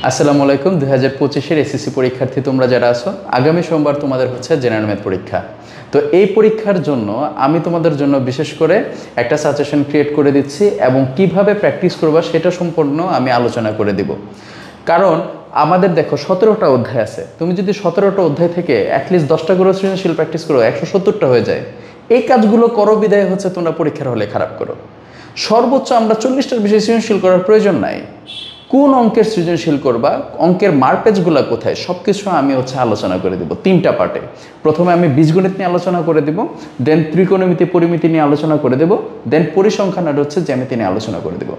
আসসালামু আলাইকুম। 2025-এর এসএসসি পরীক্ষার্থী তোমরা যারা আছো, আগামী সোমবার তোমাদের হচ্ছে জেনারেল ম্যাথ পরীক্ষা। তো এই পরীক্ষার জন্য আমি তোমাদের জন্য বিশেষ করে একটা সাজেশন ক্রিয়েট করে দিচ্ছি এবং কিভাবে প্র্যাকটিস করবা সেটা সম্পূর্ণ আমি আলোচনা করে দিব। কারণ আমাদের দেখো 17টা অধ্যায় আছে, তুমি যদি 17টা অধ্যায় থেকে অ্যাটলিস্ট 10টা করে সৃজনশীল প্র্যাকটিস করো, 170টা হয়ে যায়। এই কাজগুলো করো বিদায় হচ্ছে তোমরা পরীক্ষার হলে খারাপ করো। সর্বোচ্চ আমরা 40টার বেশি সৃজনশীল করার প্রয়োজন নাই। কোন অঙ্কের সৃজনশীল করবা, অঙ্কের মারপেজগুলো কোথায়, সব কিছু আমি আলোচনা করে দেব 3টা পার্টে। প্রথমে আমি বীজগণিত নিয়ে আলোচনা করে দেব, দেন ত্রিকোণমিতি পরিমিতি নিয়ে আলোচনা করে দেব, দেন পরিসংখ্যান আর জ্যামিতি নিয়ে আলোচনা করে দেব।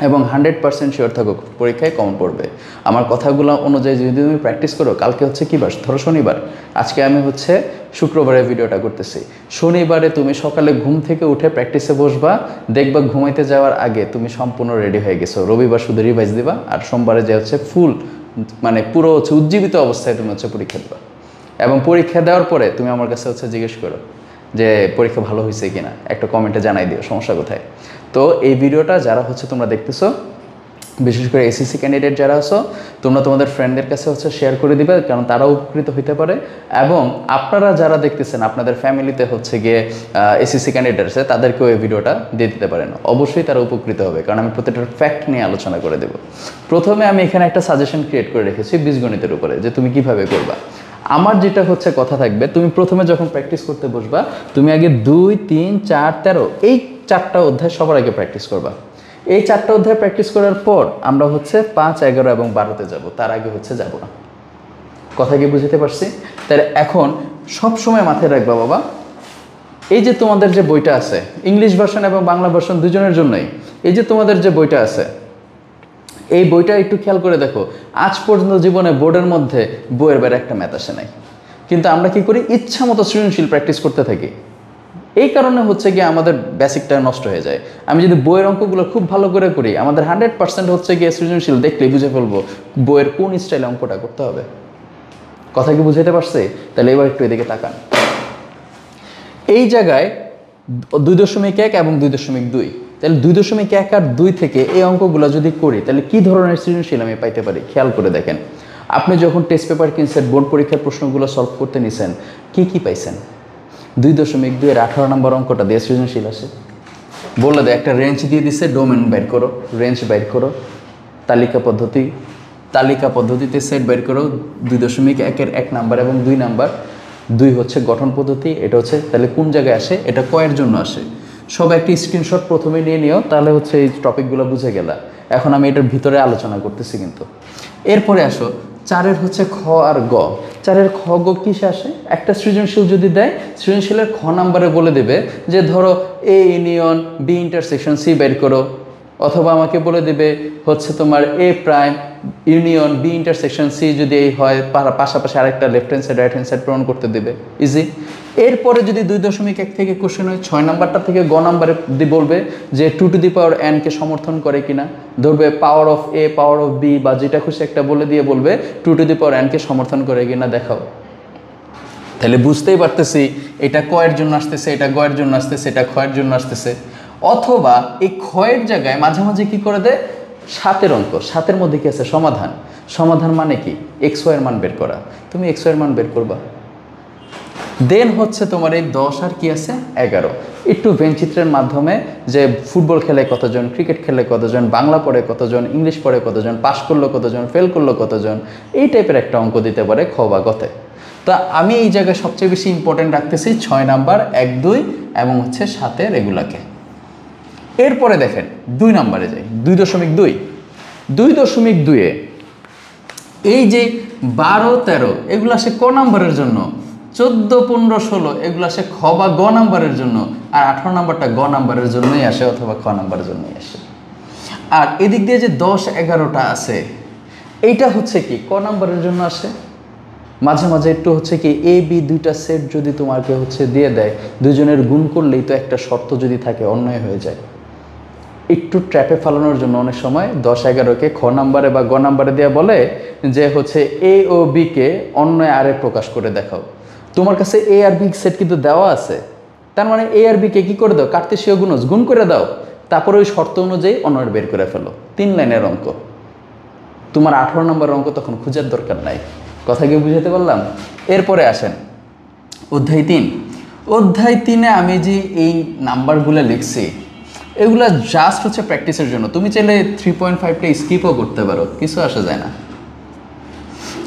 এবং 100% শিওর থাকো পরীক্ষায় কমন পড়বে। আমার কথাগুলো অনুযায়ী যদি তুমি প্র্যাকটিস করো, কালকে কি বার, ধরো শনিবার, আজকে আমি শুক্রবারে ভিডিওটা করতেছি। শনিবারে তুমি সকালে ঘুম থেকে উঠে প্র্যাকটিসে বসবা, দেখবা ঘুমাইতে যাওয়ার আগে তুমি সম্পূর্ণ রেডি হয়ে গেছো। রবিবার শুধু রিভাইজ দিবা, আর সোমবারে যে ফুল পুরো উজ্জীবিত অবস্থায় তুমি পরীক্ষা দিবা। এবং পরীক্ষা দেওয়ার পরে তুমি আমার কাছে জিজ্ঞেস করো যে পরীক্ষা ভালো হয়েছে কিনা, একটা কমেন্টে জানাই দিও সমস্যা কোথায়। তো এই ভিডিওটা যারা তোমরা দেখতেছো, বিশেষ করে এসএসসি ক্যান্ডিডেট যারা আছো, তোমরা তোমাদের ফ্রেন্ডদের কাছে শেয়ার করে দিবে, কারণ তারাও উপকৃত হইতে পারে। এবং আপনারা যারা দেখতেছেন আপনাদের ফ্যামিলিতে গিয়ে এসএসসি ক্যান্ডিডেট আছে, তাদেরকেও এই ভিডিওটা দিয়ে দিতে পারেন। অবশ্যই তারা উপকৃত হবে, কারণ আমি প্রত্যেকটা ফ্যাক্ট নিয়ে আলোচনা করে দেব। প্রথমে আমি এখানে একটা সাজেশন ক্রিয়েট করে রেখেছি বীজগণিতের উপরে, যে তুমি কিভাবে করবা। আমার যেটা কথা থাকবে, তুমি প্রথমে যখন প্র্যাকটিস করতে বসবা, তুমি আগে 2, 3, 4, 13 এই 4টা অধ্যায় সবার আগে প্র্যাকটিস করবা। এই 4টা অধ্যায় প্র্যাকটিস করার পর আমরা 5, 11 এবং 12তে যাব, তার আগে যাব না। কথা কি বুঝতে পারছি? তাহলে এখন সব সময় মাথায় রাখবা বাবা, এই যে তোমাদের যে বইটা আছে, ইংলিশ ভার্সন এবং বাংলা ভার্সন দুজনের জন্যই, এই যে তোমাদের যে বইটা আছে, এই বইটা একটু খেয়াল করে দেখো। আজ পর্যন্ত জীবনে বোর্ডের মধ্যে বইয়ের বাইরে একটা ম্যাথ আসে নাই, কিন্তু আমরা কি করি, ইচ্ছা মতো সৃজনশীল প্র্যাকটিস করতে থাকি। এই কারণে গিয়ে আমাদের বেসিকটা নষ্ট হয়ে যায়। আমি যদি বইয়ের অঙ্কগুলো খুব ভালো করে করি, আমাদের 100% গিয়ে সৃজনশীল দেখলেই বুঝে ফেলবো বইয়ের কোন স্টাইলে অঙ্কটা করতে হবে। কথা কি বুঝাইতে পারছে? তাহলে এবার একটু এদিকে তাকান। এই জায়গায় 2.1 এবং 2.2, তাহলে 2.1 আর 2 থেকে এই অঙ্কগুলো যদি করি, তাহলে কি ধরনের সৃজনশীল আমি পাইতে পারি খেয়াল করে দেখেন। আপনি যখন টেস্ট পেপার কিনছেন, বোর্ড পরীক্ষার প্রশ্নগুলো সলভ করতে নিছেন, কি পাইছেন? 2.2 এর 18 নম্বর অঙ্কটা দিয়ে সৃজনশীল আসে। বলে দেয়, একটা রেঞ্জ দিয়ে দিচ্ছে, ডোমেন বের করো, রেঞ্জ বের করো, তালিকা পদ্ধতিতে সেট বের করো। 2.1 এর 1 নাম্বার এবং 2 নাম্বার। 2 গঠন পদ্ধতি, এটা তাহলে কোন জায়গায় আসে, এটা কয়ের জন্য আসে। সব একটি স্ক্রিনশট প্রথমে নিয়ে নিও, তাহলে এই টপিকগুলো বুঝে গেলা। এখন আমি এটার ভিতরে আলোচনা করতেছি কিন্তু। এরপরে আসো 4-এর খ আর গ। 4-এর খ গ কিসে আসে? একটা সৃজনশীল যদি দেয়, সৃজনশীলের খ নাম্বারে বলে দেবে যে ধরো A union B intersection C বের করো, অথবা আমাকে বলে দেবে তোমার A prime union B intersection C যদি এই হয়, পাশাপাশি আরেকটা left hand side right hand side প্রমাণ করতে দেবে, ইজি। এরপরে যদি 2.1 থেকে কোশ্চেন হয়, 6 নাম্বারটা থেকে গ নাম্বারে বলবে যে 2 টু দি পাওয়ার n কে সমর্থন করে কিনা, ধরবে power of A, power of B বা যেটা খুশি একটা বলে দিয়ে বলবে 2 টু দি পাওয়ার n কে সমর্থন করে কিনা দেখাও। তাহলে বুঝতেই পারতেছি এটা ক এর জন্য আসতেছে, এটা গ এর জন্য আসতেছে, এটা খ এর জন্য আসতেছে। অথবা এই ক্ষয়ের জায়গায় মাঝে মাঝে কি করে দেয়, 7-এর অঙ্ক, 7-এর মধ্যে কি আছে, সমাধান মানে কি, এক্স ওয়াই এর মান বের করা। তুমি এক্স ওয়াই এর মান বের করবা। দেন তোমার এই 10 আর কি আছে 11, একটু ভেনচিত্রের মাধ্যমে যে ফুটবল খেলে কতজন, ক্রিকেট খেলে কতজন, বাংলা পড়ে কতজন, ইংলিশ পড়ে কতজন, পাস করলো কতজন, ফেল করলো কতজন, এই টাইপের একটা অঙ্ক দিতে পারে খ বা গতে। তা আমি এই জায়গায় সবচেয়ে বেশি ইম্পর্টেন্ট রাখতেছি 6 নাম্বার, 1, 2 এবং 7-এর এগুলাকে। এরপরে দেখেন 2 নাম্বারে যাই, 2.2 এই যে 12, 13 এগুলো আসে ক নাম্বারের জন্য, 14, 15, 16 এগুলো আসে খ বা গ নাম্বারের জন্য, আর 18 নাম্বারটা গ নাম্বারের জন্যই আসে অথবা খ নাম্বারের জন্যই আসে। আর এদিক দিয়ে যে 10, 11টা আছে, এইটা কি ক নাম্বারের জন্য আসে। মাঝে মাঝে একটু কি এ বি দুইটা সেট যদি তোমাকে দিয়ে দেয়, দুজনের গুণ করলেই তো একটা শর্ত যদি থাকে অন্যয় হয়ে যায়। একটু ট্র্যাপে ফালানোর জন্য অনেক সময় 10, 11কে খ নাম্বারে বা গ নাম্বারে দেওয়া বলে যে এ ও বি কে অন্যয় আরে প্রকাশ করে দেখাও। তোমার কাছে এ আর বি সেট কিন্তু দেওয়া আছে, তার মানে এ আর বি কে কি করে দাও, কার্তেশীয় গুণ করে দাও, তারপরে ওই শর্ত অনুযায়ী অন্যয় বের করে ফেলো। 3 লাইনের অঙ্ক। তোমার 18 নম্বর অঙ্ক তখন খোঁজার দরকার নাই। কথা কি বুঝাতে পারলাম? এরপরে আসেন অধ্যায় 3। অধ্যায় 3-এ আমি যে এই নাম্বারগুলো লিখছি এগুলা জাস্ট হচ্ছে প্র্যাকটিসের জন্য। তুমি চাইলে 3.5টা স্কিপও করতে পারো, কিছু আসা যায় না।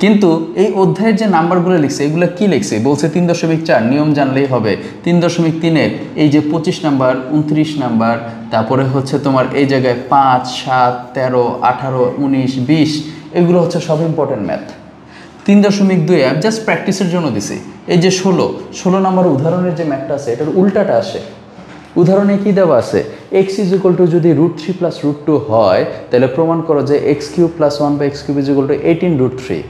কিন্তু এই অধ্যায়ের যে নাম্বারগুলো লিখছে এগুলো কি লিখছে বলছে 3.4 নিয়ম জানলেই হবে। 3.3-এর এই যে 25 নাম্বার, 29 নাম্বার, তারপরে হচ্ছে তোমার এই জায়গায় 5, 7, 13, 18, 19, 20 এগুলো হচ্ছে সব ইম্পর্টেন্ট ম্যাথ। 3.2 আমি জাস্ট প্র্যাকটিসের জন্য দিছি। এই যে 16 নম্বর উদাহরণের যে ম্যাথটা আছে এটার উল্টাটা আসে। উদাহরণে কি দেওয়া আছে, x = যদি √3 + √2 হয় তাহলে প্রমাণ করো যে x³ + 1 / x³ = 18√3।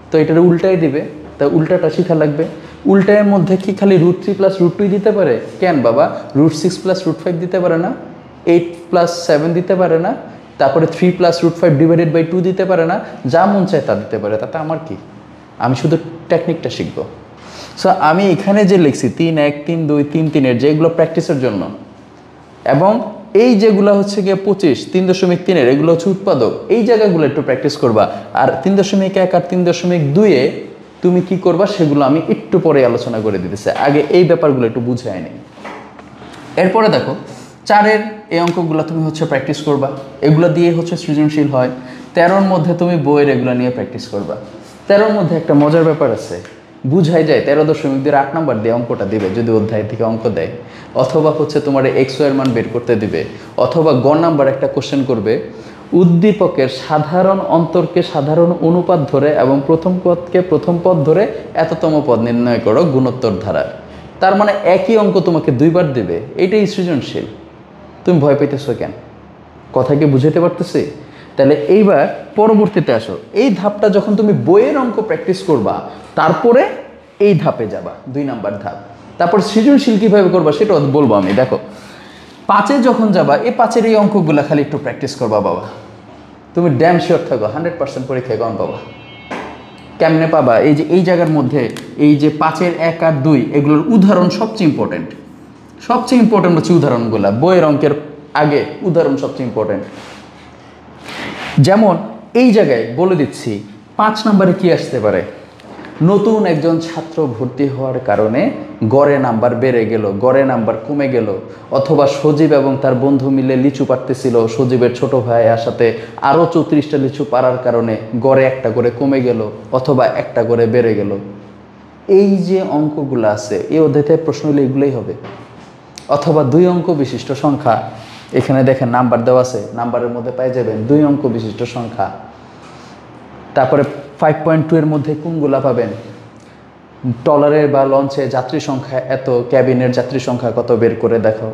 তো এটার উল্টাই দিবে, তা উল্টাটা শিখা লাগবে। উল্টায়ের মধ্যে কি খালি √3 + √2 দিতে পারে? কেন বাবা, √6 + √5 দিতে পারে না? 8 + 7 দিতে পারে না? তারপরে 3 + √5 / 2 দিতে পারে না? যা মন চায় তা দিতে পারে, তাতে আমার কি? আমি শুধু টেকনিকটা শিখব। সো আমি এখানে যে লিখছি 3-1, 3-2, 3-3-এর যেগুলো প্র্যাকটিসের জন্য, এবং এই যেগুলো হচ্ছে গিয়ে 25, 3.3-এর এগুলো হচ্ছে উৎপাদক, এই জায়গাগুলো একটু প্র্যাকটিস করবা। আর 3.1 আর 3.2-এ তুমি কি করবা সেগুলো আমি একটু পরে আলোচনা করে দিতেছি, আগে এই ব্যাপারগুলো একটু বুঝে আনি। এরপরে দেখো 4-এর এই অঙ্কগুলো তুমি হচ্ছে প্র্যাকটিস করবা, এগুলো দিয়ে হচ্ছে সৃজনশীল হয়। 13-র মধ্যে তুমি বইয়ের এগুলো নিয়ে প্র্যাকটিস করবা। 13-র মধ্যে একটা মজার ব্যাপার আছে, বুঝাই যায় 13.2 8 নাম্বার দিয়ে অঙ্কটা দিবে যদি অধ্যায় থেকে অঙ্ক দেয়, অথবা হচ্ছে তোমার x এর মান বের করতে দিবে, অথবা গ নাম্বার একটা কোশ্চেন করবে উদ্দীপকের সাধারণ অন্তরকে সাধারণ অনুপাত ধরে এবং প্রথম পদকে প্রথম পদ ধরে এততম পদ নির্ণয় করো গুণোত্তর ধারার। তার মানে একই অঙ্ক তোমাকে 2বার দেবে, এটাই সৃজনশীল। তুমি ভয় পেতেছো কেন? কথা কি বুঝাতে পারতেছি? তাহলে এইবার পরবর্তীতে আসো, এই ধাপটা যখন তুমি বইয়ের অঙ্ক প্র্যাকটিস করবা তারপরে এই ধাপে যাবা, 2 নাম্বার ধাপ। তারপর সৃজনশীল কীভাবে করবা সেটাও বলবো আমি। দেখো 5-এ যখন যাবা, এই 5-এর এই অঙ্কগুলো খালি একটু প্র্যাকটিস করবা বাবা, তুমি ড্যাম শিওর থাকো 100% পরীক্ষায় কম পাবা। কেমনে পাবা? এই যে এই জায়গার মধ্যে এই যে 5-এর 1 আর 2 এগুলোর উদাহরণ সবচেয়ে ইম্পর্টেন্ট। সবচেয়ে ইম্পর্টেন্ট হচ্ছে উদাহরণগুলো, বইয়ের অঙ্কের আগে উদাহরণ সবচেয়ে ইম্পর্টেন্ট। যেমন এই জায়গায় বলে দিচ্ছি 5 নম্বরে কি আসতে পারে, নতুন একজন ছাত্র ভর্তি হওয়ার কারণে গড়ে নাম্বার বেড়ে গেল, গড়ে নাম্বার কমে গেল, অথবা সজীব এবং তার বন্ধু মিলে লিচু পাড়তেছিল, সজীবের ছোট ভাই সাথে আরও 34টা লিচু পাড়ার কারণে গড়ে 1টা করে কমে গেল, অথবা 1টা করে বেড়ে গেল। এই যে অঙ্কগুলো আছে এই অধ্যায়ে প্রশ্ন হলে এগুলোই হবে। অথবা 2 অঙ্ক বিশিষ্ট সংখ্যা, এখানে দেখেন নাম্বার দেওয়া আছে, নাম্বারের মধ্যে পেয়ে যাবেন 2 অঙ্ক বিশিষ্ট সংখ্যা। তারপরে 5.2-এর মধ্যে কোনগুলা পাবেন, ট্রলারের বা লঞ্চে যাত্রী সংখ্যা এত, ক্যাবিনের যাত্রী সংখ্যা কত বের করে দেখো।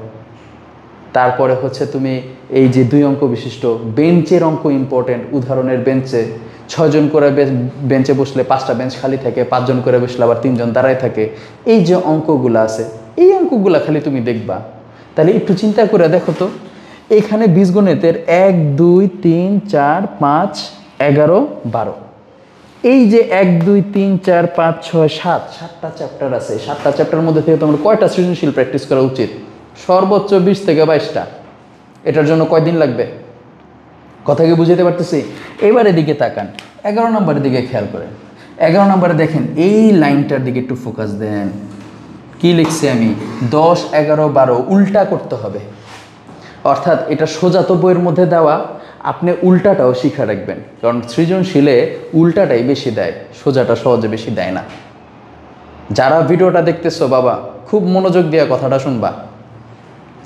তারপরে হচ্ছে তুমি এই যে 2 অঙ্ক বিশিষ্ট বেঞ্চের অঙ্ক ইম্পর্টেন্ট, উদাহরণের বেঞ্চে 6 জন করে বেঞ্চে বসলে 5টা বেঞ্চ খালি থাকে, 5 জন করে বসলে আবার 3 জন দাঁড়ায় থাকে। এই যে অঙ্কগুলো আছে এই অঙ্কগুলো খালি তুমি দেখবা। তাহলে একটু চিন্তা করে দেখো তো, এখানে বীজগণিতের 1 2 3 4 5 11 12, এই যে 1 2 3 4 5 6 7 7টা চ্যাপ্টার আছে। 7টা চ্যাপ্টারের মধ্যে থেকে তোমার কয়টা সৃজনশীল প্র্যাকটিস করা উচিত? সর্বোচ্চ 20 থেকে 22টা। এটার জন্য কয়দিন লাগবে? কথা কি বুঝাতে পারতেছি? এবার এদিকে তাকান, 11 নম্বরের দিকে খেয়াল করেন। 11 নম্বরে দেখেন এই লাইনটার দিকে একটু ফোকাস দেন। কি লিখছি আমি? 10 11 12 উল্টা করতে হবে। অর্থাৎ এটা সোজা তো বইয়ের মধ্যে দেওয়া, আপনি উল্টাটাও শিখা রাখবেন, কারণ সৃজনশীলে উল্টাটাই বেশি দেয়, সোজাটা সহজে বেশি দেয় না। যারা ভিডিওটা দেখতেছো বাবা খুব মনোযোগ দিয়ে কথাটা শুনবা,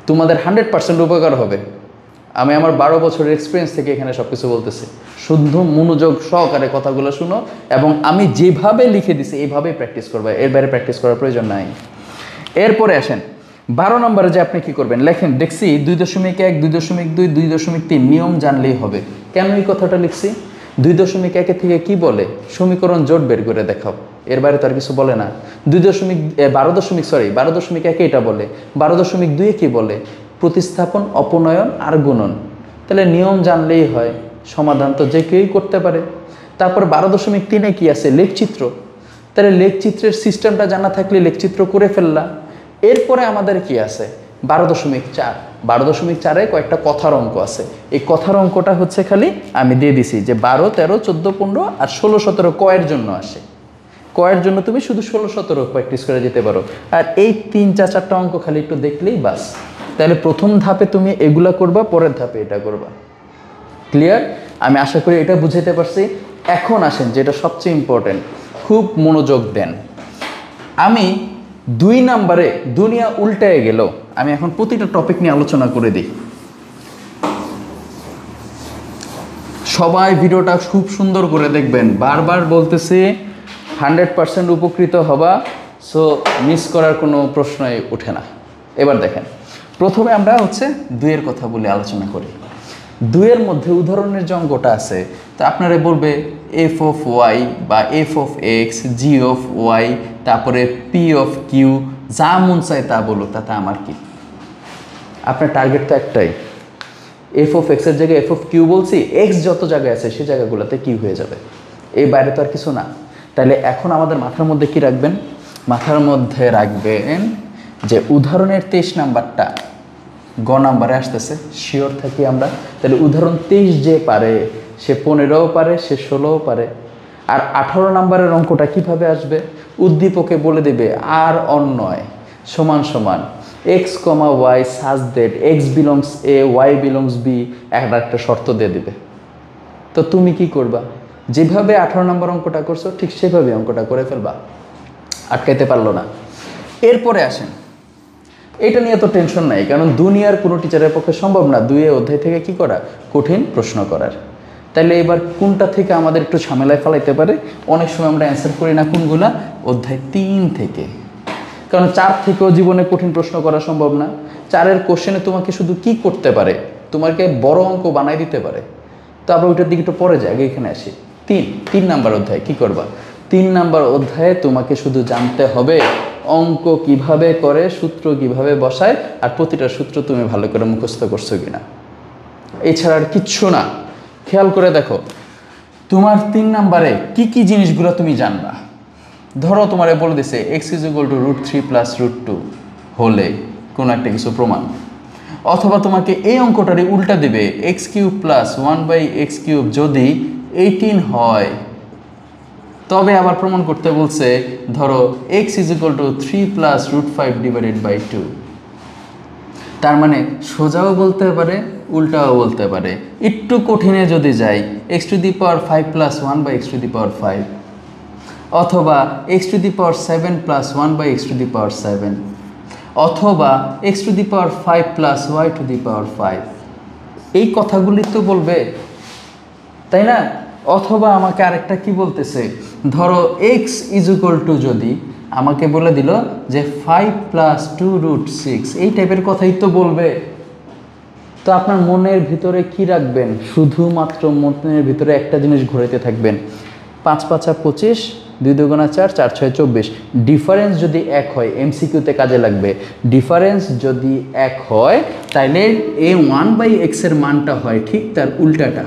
তোমাদের 100% উপকার হবে। আমি আমার 12 বছরের এক্সপিরিয়েন্স থেকে এখানে সব কিছু বলতেছি। শুদ্ধ মনোযোগ সহকারে কথাগুলো শুনো এবং আমি যেভাবে লিখে দিছি এইভাবেই প্র্যাকটিস করবে, এর বাইরে প্র্যাকটিস করার প্রয়োজন নাই। এরপরে আসেন 12 নম্বরে যে আপনি কি করবেন, লেখেন দেখছি 2.1 2.2 2.3 নিয়ম জানলেই হবে। কেন এই কথাটা লিখছি? 2.1 থেকে কি বলে, সমীকরণ জোট বের করে দেখাও, এর বাইরে তো আর কিছু বলে না। 12.1 এটা বলে। 12.2 কি বলে? প্রতিস্থাপন, অপনয়ন আর গুণন। তাহলে নিয়ম জানলেই হয়, সমাধান তো যে কেউই করতে পারে। তারপর 12.3 কি আছে? লেখচিত্র। তাহলে লেখচিত্রের সিস্টেমটা জানা থাকলে লেখচিত্র করে ফেললা। এরপরে আমাদের কি আছে? 12.4 12.4-এ কয়েকটা কথার অঙ্ক আছে। এই কথার অঙ্কটা হচ্ছে খালি আমি দিয়ে দিছি যে 12, 13, 14, 15 আর 16, 17 কয়ের জন্য আসে। কয়ের জন্য তুমি শুধু 16, 17 প্র্যাকটিস করে যেতে পারো। আর এই 3, 4, 4টা অঙ্ক খালি একটু দেখলেই বাস। তাহলে প্রথম ধাপে তুমি এগুলা করবা, পরের ধাপে এটা করবা। ক্লিয়ার? আমি আশা করি এটা বুঝাইতে পারছি। এখন আসেন যেটা সবচেয়ে ইম্পর্টেন্ট, খুব মনোযোগ দেন। আমি 2 নাম্বারে দুনিয়া উল্টায় গেল, আমি এখন প্রতিটা টপিক নিয়ে আলোচনা করে দিই। সবাই ভিডিওটা খুব সুন্দর করে দেখবেন, বারবার বলতেছি 100% উপকৃত হবা, সো মিস করার কোনো প্রশ্নই ওঠে না। এবার দেখেন, প্রথমে আমরা হচ্ছে 2-এর কথা বলে আলোচনা করি। 2-এর মধ্যে উদাহরণের যে অঙ্কটা আছে, তো আপনারা বলবে এফ অফ ওয়াই বা F of X, G of Y, তারপরে পি অফ কিউ, যা মন চায় তা বলো, তাতে আমার কি? আপনার টার্গেট তো একটাই, এফ অফ এক্সের জায়গায় এফ অফ কিউ বলছি, এক্স যত জায়গায় আছে সেই জায়গাগুলোতে কিউ হয়ে যাবে, এই বাইরে তো আর কিছু না। তাহলে এখন আমাদের মাথার মধ্যে কি রাখবেন? মাথার মধ্যে রাখবেন যে উদাহরণের 23 নাম্বারটা গ নাম্বারে আসতেছে, শিওর থাকি আমরা। তাহলে উদাহরণ 23 যে পারে সে 15ও পারে, সে 16ও পারে। আর 18 নাম্বারের অঙ্কটা কিভাবে আসবে? উদ্দীপকে বলে দেবে আর অন্যয় সমান সমান X comma Y such that X belongs A Y belongs B, একটা শর্ত দিয়ে দিবে। তো তুমি কি করবা? যেভাবে 18 নম্বর অঙ্কটা করছো ঠিক সেভাবে অঙ্কটা করে ফেলবা, আটকাইতে পারলো না। এরপরে আসেন, এটা নিয়ে তো টেনশন নাই, কারণ দুনিয়ার কোনো টিচারের পক্ষে সম্ভব না 2 অধ্যায় থেকে কি করা, কঠিন প্রশ্ন করার। তাইলে এবার কোনটা থেকে আমাদের একটু ঝামেলায় ফেলাইতে পারে? অনেক সময় আমরা অ্যান্সার করি না কোনগুলা, অধ্যায় 3 থেকে। কারণ 4 থেকেও জীবনে কঠিন প্রশ্ন করা সম্ভব না। 4-এর কোশ্চেনে তোমাকে শুধু কি করতে পারে, তোমাকে বড় অঙ্ক বানাই দিতে পারে। তো আমরা ওইটার দিকে একটু পরে যাই, আগে এখানে আসি। 3 নাম্বার অধ্যায় কি করবা? 3 নাম্বার অধ্যায়ে তোমাকে শুধু জানতে হবে অঙ্ক কিভাবে করে, সূত্র কিভাবে বসায়, আর প্রতিটা সূত্র তুমি ভালো করে মুখস্থ করছো কিনা, এছাড়া আর কিচ্ছু না। খেয়াল করে দেখো তোমার 3 নাম্বারে কি কি জিনিসগুলো তুমি জানবা। ধরো তোমারে বলে দিছে x is equal to √3 plus √2 হলে কোনো একটা কিছু প্রমাণ, অথবা তোমাকে এই অঙ্কটারই উল্টা দেবে এক্স কিউব প্লাস 1/x³ যদি 18 হয়, তবে আবার প্রমাণ করতে বলছে ধরো X is equal to 3 plus √5 divided by 2। তার মানে সোজাও বলতে পারে, উল্টাও বলতে পারে। একটু কঠিনে যদি যাই x⁵ প্লাস 1/x⁵, অথবা x⁷ প্লাস 1/x⁷, অথবা x⁵ প্লাস y⁵। এই কথাগুলি তো বলবে, তাই না? অথবা আমাকে আরেকটা কি বলতেছে, ধরো x ইজ ইকুয়াল টু যদি আমাকে বলে দিল যে 5 প্লাস 2√6, এই টাইপের কথাই তো বলবে। তো আপনার মনের ভিতরে কি রাখবেন? শুধুমাত্র মনের ভিতরে একটা জিনিস ঘুরাইতে থাকবেন, 5 × 5 = 25, 2 × 2 = 4, 4 × 6 = 24। ডিফারেন্স যদি 1 হয় এমসিকিউতে কাজে লাগবে। ডিফারেন্স যদি 1 হয় তাইলে এই 1/x এর মানটা হয় ঠিক তার উল্টাটা,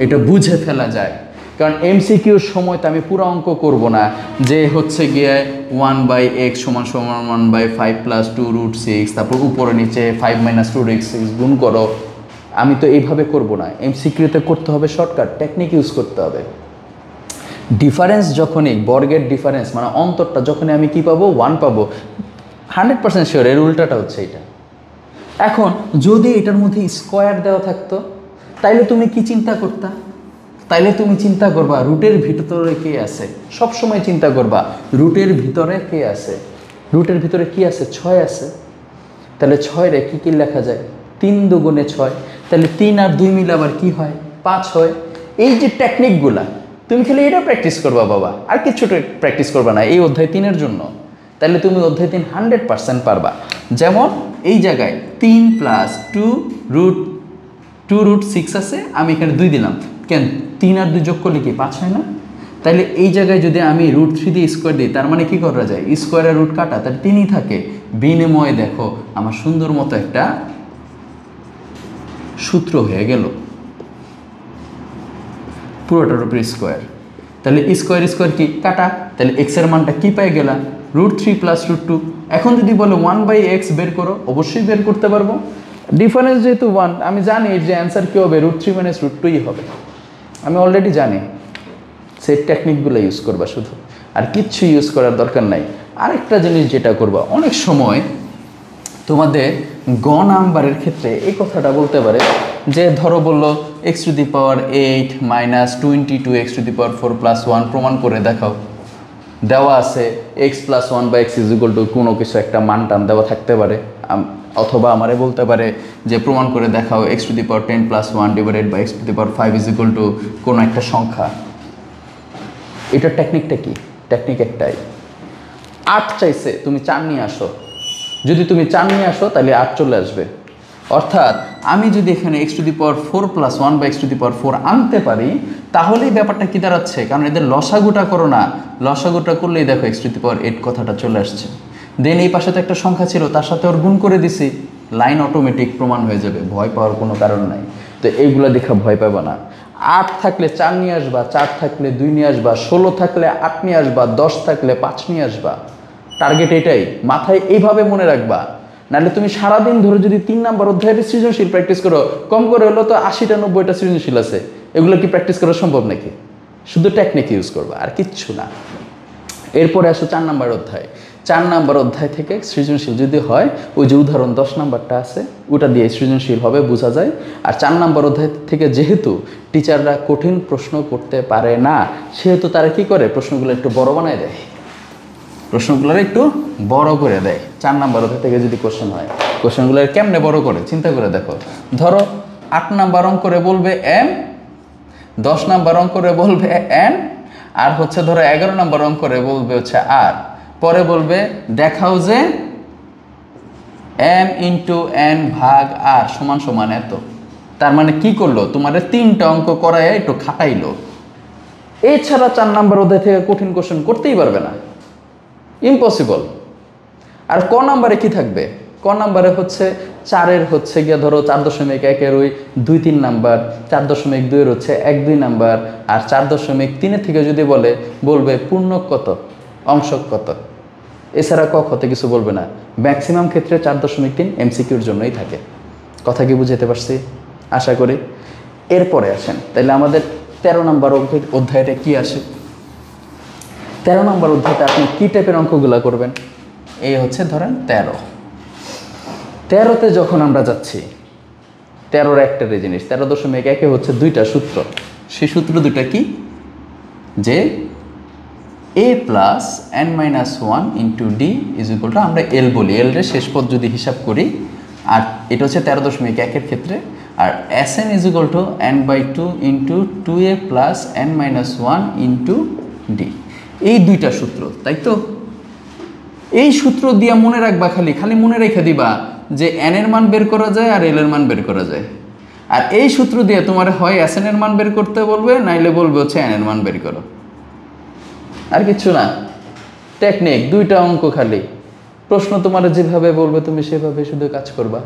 এটা বুঝে ফেলা যায়। কারণ এমসিকিউর সময় তো আমি পুরো অঙ্ক করব না যে হচ্ছে গিয়ে 1/x = 1/5 প্লাস 2√6, তারপর উপরে নিচে 5 - 2√6 গুণ করো। আমি তো এইভাবে করব না, এমসিকিউতে করতে হবে শর্টকাট টেকনিক ইউজ করতে হবে। ডিফারেন্স যখনই বর্গের ডিফারেন্স মানে অন্তরটা যখনই আমি কি পাবো 1 পাবো, 100% শিওর এর উল্টাটা হচ্ছে এটা। এখন যদি এটার মধ্যে স্কোয়ার দেওয়া থাকতো তাইলে তুমি কি চিন্তা করতা? তাইলে তুমি চিন্তা করবা রুটের ভিতরে কে আছে, সব সময় চিন্তা করবা রুটের ভিতরে কে আছে। রুটের ভিতরে কি আছে? 6 আছে। তাহলে 6 রে কি কি লেখা যায়? 3 × 2 = 6। তাহলে 3 আর 2 মিলে আবার কি হয়? 5 হয়। এই যে টেকনিকগুলা তুমি খালি এটা প্র্যাকটিস করবা বাবা, আর কিছু প্র্যাকটিস করবা না এই অধ্যায় 3-এর জন্য। তাহলে তুমি অধ্যায় 3 100% পারবা। যেমন এই জায়গায় 3 প্লাস 2√6 আছে, আমি এখানে 2 দিলাম, কেন 3 আর 2 যোগ করলে কি 5 হয় না? তাহলে এই জায়গায় যদি আমি √3 দিয়ে স্কোয়ার দিই, তার মানে কি করা যায়? স্কোয়ার আর রুট কাটা, তাহলে 3ই থাকে। বিনিময়ে দেখো আমার সুন্দর মতো একটা সূত্র হয়ে গেল পুরোটার উপরে স্কোয়ার। তাহলে স্কোয়ার স্কোয়ার কি কাটা, তাহলে এক্স এর মানটা কি পেয়ে গেলাম? √3 + √2। এখন যদি বলে 1/x বের করো, অবশ্যই বের করতে পারবো। ডিফারেন্স যেহেতু 1, আমি জানি যে অ্যান্সার কী হবে, √3 - √2ই হবে, আমি অলরেডি জানি। সেই টেকনিকগুলো ইউজ করবা শুধু, আর কিচ্ছু ইউজ করার দরকার নাই। আরেকটা জিনিস যেটা করবা, অনেক সময় তোমাদের গ নাম্বারের ক্ষেত্রে এই কথাটা বলতে পারে যে ধরো বললো x⁸ - 22 x⁴ + 1 প্রমাণ করে দেখাও। দেওয়া আছে x + 1/x = কোনো কিছু একটা মান টান দেওয়া থাকতে পারে, অথবা আমারে বলতে পারে যে প্রমাণ করে দেখাও x⁻10 + 1 / x⁵ কোনো একটা সংখ্যা। এটার টেকনিকটা কি? টেকনিক একটাই, 8 চাইছে, তুমি 4 নিয়ে আসো। যদি তুমি 4 নিয়ে আসো তাহলে 8 চলে আসবে। অর্থাৎ আমি যদি এখানে x⁴ + 1/x⁴ আনতে পারি, তাহলেই ব্যাপারটা কি দাঁড়াচ্ছে, কারণ এদের লসাগুটা করো না, লসাগুটা করলেই দেখো x⁸ কথাটা চলে আসছে। দেন এই পাশে তো একটা সংখ্যা ছিল, তার সাথে ওর গুণ করে দিছি, লাইন অটোমেটিক প্রমাণ হয়ে যাবে, ভয় পাওয়ার কোনো কারণ নাই। তো এইগুলো দেখে ভয় পাবা না। 8 থাকলে 4 নিয়ে আসবা, 4 থাকলে 2 নিয়ে আসবা, 16 থাকলে 8 নিয়ে আসবা, 10 থাকলে 5 নিয়ে আসবা। টার্গেট এটাই, মাথায় এইভাবে মনে রাখবা। নাহলে তুমি সারাদিন ধরে যদি 3 নাম্বার অধ্যায়ের সৃজনশীল প্র্যাকটিস করো, কম করে হলো তো 80টা 90টা সৃজনশীল আছে, এগুলো কি প্র্যাকটিস করা সম্ভব নাকি? শুধু টেকনিক ইউজ করবা, আর কিচ্ছু না। এরপরে আসো 4 নাম্বার অধ্যায়। 4 নাম্বার অধ্যায় থেকে সৃজনশীল যদি হয়, ওই যে উদাহরণ 10 নাম্বারটা আছে, ওটা দিয়ে সৃজনশীল হবে, বোঝা যায়। আর 4 নাম্বার অধ্যায় থেকে যেহেতু টিচাররা কঠিন প্রশ্ন করতে পারে না, সেহেতু তারা কি করে, প্রশ্নগুলো একটু বড় বানায় দেয়, প্রশ্নগুলো একটু বড় করে দেয়। 4 নাম্বার অধ্যায় থেকে যদি কোশ্চেন হয়, কোশ্চেনগুলো কেমনে বড় করে চিন্তা করে দেখো। ধরো 8 নাম্বার অঙ্ক করে বলবে m, 10 নাম্বার অঙ্ক করে বলবে n, আর হচ্ছে ধরো 11 নাম্বার অঙ্ক করে বলবে হচ্ছে r। পরে বলবে দেখাও যে m × n ভাগ r = এত। তার মানে কি করলো, তোমাদের 3টা অঙ্ক করায় একটু খাটাইলো। এছাড়া 4 নাম্বার অধ্যায় থেকে কঠিন কোশ্চেন করতেই পারবে না, ইম্পসিবল। আর ক নাম্বারে কি থাকবে, ক নাম্বারে হচ্ছে 4-এর হচ্ছে গিয়ে ধরো 4.1-এর ওই 2-3 নাম্বার, 4.2-এর হচ্ছে 1-2 নাম্বার, আর 4.3-এর থেকে যদি বলবে পূর্ণক কত, অংশক কত। এছাড়া ক খতে কিছু বলবে না। ম্যাক্সিমাম ক্ষেত্রে 4.3 MCQর জন্যই থাকে। কথা কি বুঝাতে পারছি? আশা করি। এরপরে আসেন তাহলে আমাদের 13 নাম্বার অধ্যায়টা কি আসে। 13 নম্বর অধ্যায়তে আপনি কী টাইপের অঙ্কগুলো করবেন, এই হচ্ছে ধরেন 13তে যখন আমরা যাচ্ছি, 13-র একটা জিনিস, 13.1-এ হচ্ছে 2টা সূত্র। সেই সূত্র 2টা কি, যে a + n - 1 × d = আমরা l বলি, l রে শেষ পদ যদি হিসাব করি, আর এটা হচ্ছে 13.1-এর ক্ষেত্রে। আর Sn = n/2 × 2a + n - 1 × d। এই 2টা সূত্র, তাই তো? এই সূত্র দিয়ে মনে রাখবা, খালি মনে রেখে দিবা যে n এর মান বের করা যায় আর l এর মান বের করা যায়। আর এই সূত্র দিয়ে তোমার হয় Sn এর মান বের করতে বলবে, নাইলে বলবে হচ্ছে n এর মান বের করো। আর কিছু না, টেকনিক 2টা অঙ্ক, খালি প্রশ্ন তোমার যেভাবে বলবে তুমি সেভাবে শুধু কাজ করবা।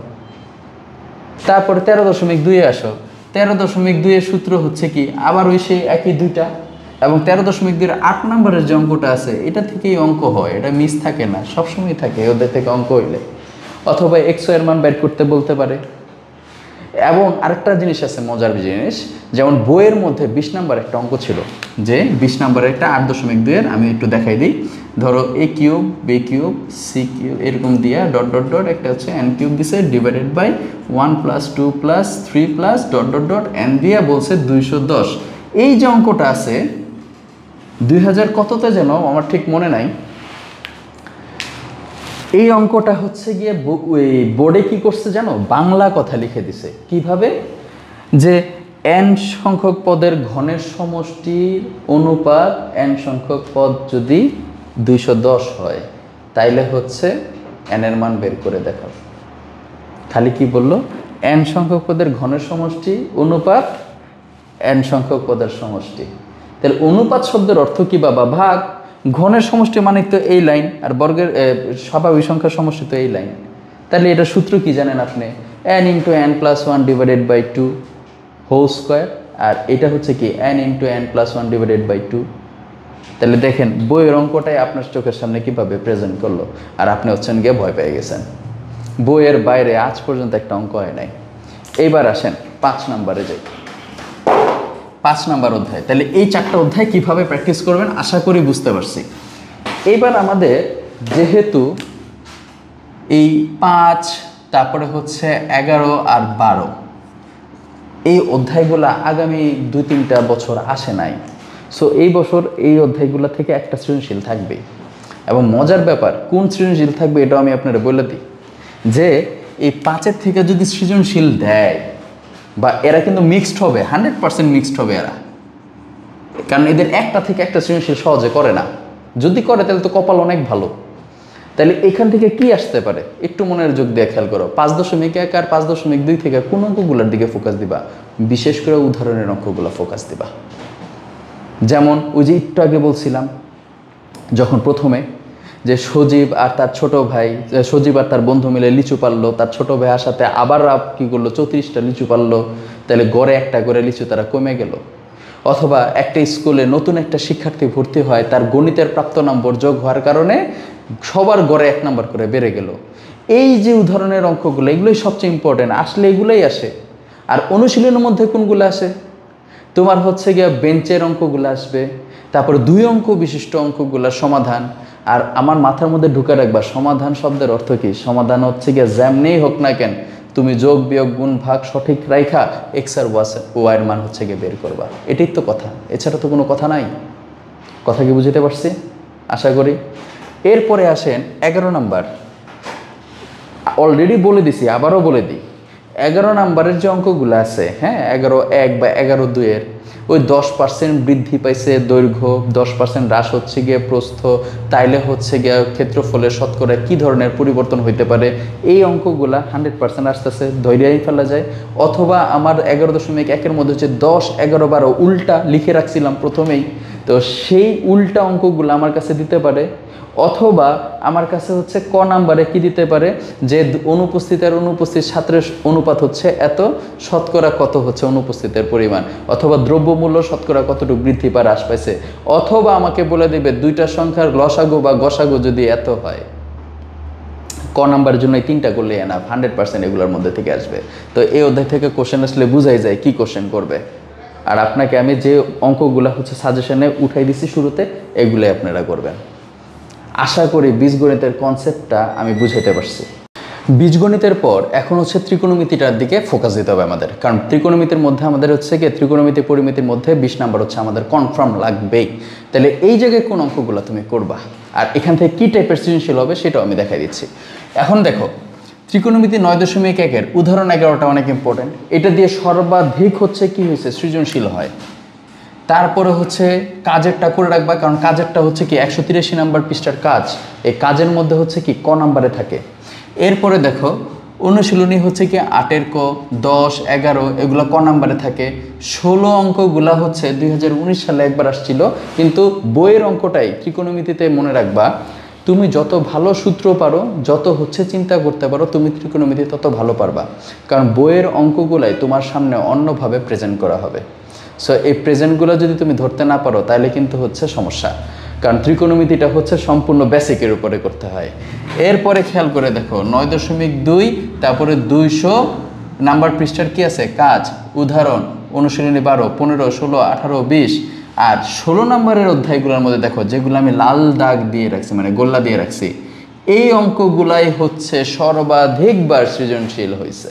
তারপরে 13.2-এ আসো। 13.2-এর সূত্র হচ্ছে কি, আবার ওই সেই একই 2টা। এবং 13.2-এর 8 নম্বরের যে অঙ্কটা আছে, এটা থেকেই অঙ্ক হয়, এটা মিস থাকে না, সবসময় থাকে ওদের থেকে অঙ্ক হইলে। অথবা x এর মান বের করতে বলতে পারে। এবং আরেকটা জিনিস আছে, মজার জিনিস, যেমন বইয়ের মধ্যে 20 নাম্বার একটা অঙ্ক ছিল, যে 20 নাম্বারের একটা 8.2-এর, আমি একটু দেখাই দিই। ধরো a³ b³ c³ এরকম দিয়া ... একটা হচ্ছে n³ দিছে, /1 + 2 + 3 + ... n দিয়া বলছে 210। এই যে অঙ্কটা আছে 2000 কততে যেন, আমার ঠিক মনে নাই। এই অঙ্কটা হচ্ছে গিয়ে বোর্ডে কি করছে জানো, বাংলা কথা লিখে দিছে। কিভাবে, যে n সংখ্যক পদের ঘনের সমষ্টির অনুপাত n সংখ্যক পদ যদি 210 হয়, তাইলে হচ্ছে n এর মান বের করে দেখাও। খালি কি বললো, n সংখ্যক পদের ঘনের সমষ্টি অনুপাত n সংখ্যক পদের সমষ্টি। তাহলে অনুপাত শব্দের অর্থ কি বাবা, ভাগ। ঘনের সমষ্টি মানে তো এই লাইন, আর বর্গের স্বাভাবিক সংখ্যার সমষ্টি তো এই লাইন। তাহলে এটা সূত্র কি জানেন আপনি, n × n + 1 / 2 হোল স্কোয়ার। আর এটা হচ্ছে কি n × n + 1 / 2। তাহলে দেখেন বইয়ের অঙ্কটাই আপনার চোখের সামনে কীভাবে প্রেজেন্ট করলো, আর আপনি হচ্ছেন গিয়ে ভয় পেয়ে গেছেন। বইয়ের বাইরে আজ পর্যন্ত একটা অঙ্ক হয় নাই। এইবার আসেন 5 নম্বরে যাই। 5 নম্বর অধ্যায়। তাহলে এই 4টা অধ্যায় কীভাবে প্র্যাকটিস করবেন আশা করি বুঝতে পারছি। এইবার আমাদের যেহেতু এই 5, তারপরে হচ্ছে 11 আর 12 এই অধ্যায়গুলো আগামী 2-3টা বছর আসে নাই। সো এই বছর এই অধ্যায়গুলো থেকে একটা সৃজনশীল থাকবে। এবং মজার ব্যাপার কোন সৃজনশীল থাকবে এটাও আমি আপনারা বলে দিই, যে এই 5-এর থেকে যদি সৃজনশীল দেয়, বা এরা কিন্তু মিক্সড হবে, 100% মিক্সড হবে এরা, কারণ এদের একটা থেকে একটা সৃজনশীল সহজে করে না। যদি করে তাহলে তো কপাল অনেক ভালো। তাহলে এখান থেকে কি আসতে পারে একটু মনের যোগ দিয়ে খেয়াল করো। 5.1 আর 5.2 থেকে কোন অঙ্কগুলোর দিকে ফোকাস দিবা? বিশেষ করে উদাহরণের অঙ্কগুলো ফোকাস দিবা। যেমন ওই যে একটু আগে বলছিলাম যখন প্রথমে যে সজীব আর তার ছোট ভাই, সজীব আর তার বন্ধু মিলে লিচু পারলো, তার ছোট ভাইয়ের সাথে আবার কি করলো 34টা লিচু পারলো, তাহলে গড়ে একটা করে লিচু তারা কমে গেল। অথবা একটা স্কুলে নতুন একটা শিক্ষার্থী ভর্তি হয়, তার গণিতের প্রাপ্ত নম্বর যোগ হওয়ার কারণে সবার গড়ে 1 নম্বর করে বেড়ে গেল। এই যে উদাহরণের অঙ্কগুলো এগুলোই সবচেয়ে ইম্পর্টেন্ট, আসলে এগুলোই আসে। আর অনুশীলনের মধ্যে কোনগুলো আসে? তোমার হচ্ছে গিয়ে বেঞ্চের অঙ্কগুলো আসবে, তারপর 2 অঙ্ক বিশিষ্ট অঙ্কগুলোর সমাধান। আর আমার মাথার মধ্যে ঢুকে রাখবা সমাধান শব্দের অর্থ কি? সমাধান হচ্ছে গিয়ে যেমনিই হোক না কেন তুমি যোগ বিয়োগ গুণ ভাগ সঠিক রাইখা এক্স আর ওয়াইয়ের মান হচ্ছে গিয়ে বের করবা। এটাই তো কথা, এছাড়া তো কোনো কথা নাই। কথা কি বুঝতে পারছি আশা করি। এরপরে আসেন 11 নাম্বার। অলরেডি বলে দিছি, আবারও বলে দিই, 11 নাম্বারের যে অঙ্কগুলো আছে, হ্যাঁ 11.1 বা 11.2 ওই 10% বৃদ্ধি পাইছে দৈর্ঘ্য, 10% হ্রাস হচ্ছে গিয়ে প্রস্থ, তাইলে হচ্ছে গিয়ে ক্ষেত্রফলের শতকরা কী ধরনের পরিবর্তন হইতে পারে, এই অঙ্কগুলা 100% আসতেছে, ধৈর্যই ফেলা যায়। অথবা আমার 11.1-এর মধ্যে হচ্ছে 10, 11, 12 উল্টা লিখে রাখছিলাম প্রথমেই, তো সেই উল্টা অঙ্কগুলো আমার কাছে দিতে পারে। অথবা আমার কাছে হচ্ছে ক নাম্বারে কি দিতে পারে, যে অনুপস্থিত আর অনুপস্থিত ছাত্রের অনুপাত হচ্ছে এত, শতকরা কত হচ্ছে অনুপস্থিতের পরিমাণ, অথবা দ্রব্যমূল্য শতকরা কতটুকু বৃদ্ধি বা হ্রাস পাইছে। অথবা আমাকে বলে দেবে 2টা সংখ্যার লসাগু বা গসাগু যদি এত হয়। ক নাম্বারের জন্য এই 3টা করলে এনাফ, 100% এগুলোর মধ্যে থেকে আসবে। তো এই অধ্যায় থেকে কোশ্চেন আসলে বুঝাই যায় কি কোশ্চেন করবে। আর আপনাকে আমি যে অঙ্কগুলো হচ্ছে সাজেশনে উঠাই দিছি শুরুতে, এগুলোই আপনারা করবেন। আশা করি বীজগণিতের কনসেপ্টটা আমি বুঝাইতে পারছি। বীজগণিতের পর এখন হচ্ছে ত্রিকোণমিতিটার দিকে ফোকাস দিতে হবে আমাদের, কারণ ত্রিকোণমিতির মধ্যে আমাদের হচ্ছে কি ত্রিকোণমিতি পরিমিতির মধ্যে 20 নাম্বার হচ্ছে আমাদের কনফার্ম লাগবেই। তাহলে এই জায়গায় কোন অঙ্কগুলো তুমি করবা আর এখান থেকে কী টাইপের সৃজনশীল হবে সেটাও আমি দেখাই দিচ্ছি। এখন দেখো ত্রিকোণমিতি 9.1-এর উদাহরণ 11টা অনেক ইম্পর্টেন্ট। এটা দিয়ে সর্বাধিক হচ্ছে কি হয়েছে সৃজনশীল হয়। তারপরে হচ্ছে কাজেরটা করে রাখবা, কারণ কাজেরটা হচ্ছে কি 183 নাম্বার পৃষ্ঠার কাজ, এই কাজের মধ্যে হচ্ছে কি ক নাম্বারে থাকে। এরপরে দেখো অনুশীলনী হচ্ছে কি 8-এর ক, 10, 11 এগুলো ক নাম্বারে থাকে। 16 অঙ্কগুলা হচ্ছে 2019 সালে একবার আসছিল, কিন্তু বইয়ের অঙ্কটাই ত্রিকোণমিতিতে মনে রাখবা তুমি যত ভালো সূত্র পারো, যত হচ্ছে চিন্তা করতে পারো, তুমি ত্রিকোণমিতি তত ভালো পারবা, কারণ বইয়ের অঙ্কগুলাই তোমার সামনে অন্যভাবে প্রেজেন্ট করা হবে। সো এই প্রেজেন্টগুলো যদি তুমি ধরতে না পারো তাহলে কিন্তু হচ্ছে সমস্যা, কারণ ত্রিকোণমিতিটা হচ্ছে সম্পূর্ণ বেসিকের উপরে করতে হয়। এরপরে খেয়াল করে দেখো 9.2, তারপরে 200 নাম্বার পৃষ্ঠার কি আছে কাজ, উদাহরণ, অনুশীলনী 12, 15, 16, 18, 20 আর 16 নম্বরের অধ্যায়গুলোর মধ্যে দেখো যেগুলো আমি লাল দাগ দিয়ে রাখছি, মানে গোল্লা দিয়ে রাখছি, এই অঙ্কগুলাই হচ্ছে সর্বাধিকবার সৃজনশীল হয়েছে।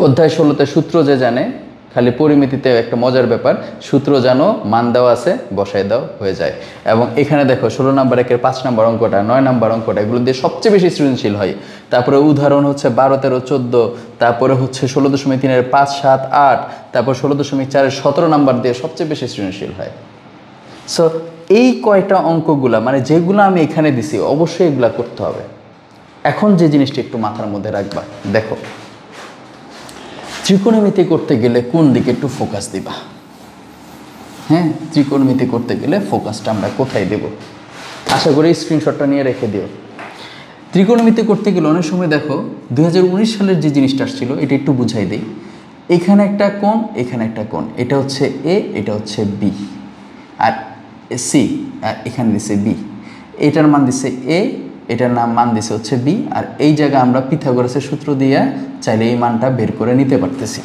অধ্যায় 16তে সূত্র যে জানে, খালি পরিমিতিতে একটা মজার ব্যাপার, সূত্র জানো, মান দেওয়া আছে, বসায় দাও, হয়ে যায়। এবং এখানে দেখো 16 নাম্বার 1-এর 5 নাম্বার অঙ্কটা, 9 নাম্বার অঙ্কটা, এগুলো দিয়ে সবচেয়ে বেশি সৃজনশীল হয়। তারপরে উদাহরণ হচ্ছে 12, 13, 14, তারপরে হচ্ছে 16.3-এর 5, 7, 8, তারপর 16.4-এর 17 নাম্বার দিয়ে সবচেয়ে বেশি সৃজনশীল হয়। সো এই কয়টা অঙ্কগুলা মানে যেগুলো আমি এখানে দিছি অবশ্যই এগুলা করতে হবে। এখন যে জিনিসটা একটু মাথার মধ্যে রাখবা, দেখো ত্রিকোণমিতি করতে গেলে কোন দিকে একটু ফোকাস দিবা। হ্যাঁ, ত্রিকোণমিতি করতে গেলে ফোকাসটা আমরা কোথায় দেব, আশা করি স্ক্রিনশটটা নিয়ে রেখে দিও। ত্রিকোণমিতি করতে গেলে অনেক সময় দেখো 2019 সালের যে জিনিসটা আসছিল এটা একটু বুঝাই দিই। এখানে একটা কোণ, এখানে একটা কোণ, এটা হচ্ছে এ, এটা হচ্ছে বি, আর সি, আর এখানে দিছে বি। এটার মান দিছে এ, এটার মান দিছে হচ্ছে বি, আর এই জায়গায় আমরা পিথাগোরাসের সূত্র দিয়ে চাইলে এই মানটা বের করে নিতে পারতেছি।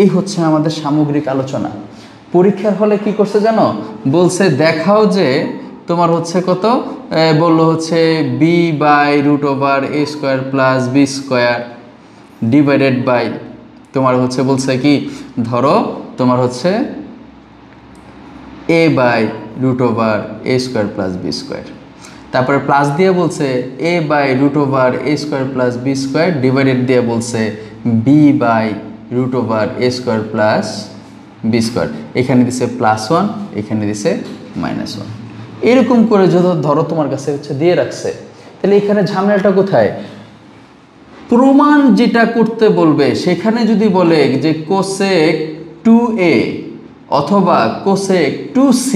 এই হচ্ছে আমাদের সামগ্রিক আলোচনা। পরীক্ষার হলে কি করছে জানো, বলছে দেখাও যে তোমার হচ্ছে কত, বললো হচ্ছে b/√a² plus b² divided by তোমার হচ্ছে বলছে কি, ধরো তোমার হচ্ছে a/√a² প্লাস b², তারপরে প্লাস দিয়ে বলছে a/√a² প্লাস b² ডিভাইডেড দিয়ে বলছে b/√a² প্লাস b²। এখানে দিছে +1, এখানে দিছে -1। এরকম করে যদি ধরো তোমার কাছে হচ্ছে দিয়ে রাখছে, তাহলে এখানে ঝামেলাটা কোথায়? প্রমাণ যেটা করতে বলবে সেখানে যদি বলে যে কোসেক 2a অথবা কোসেক 2c,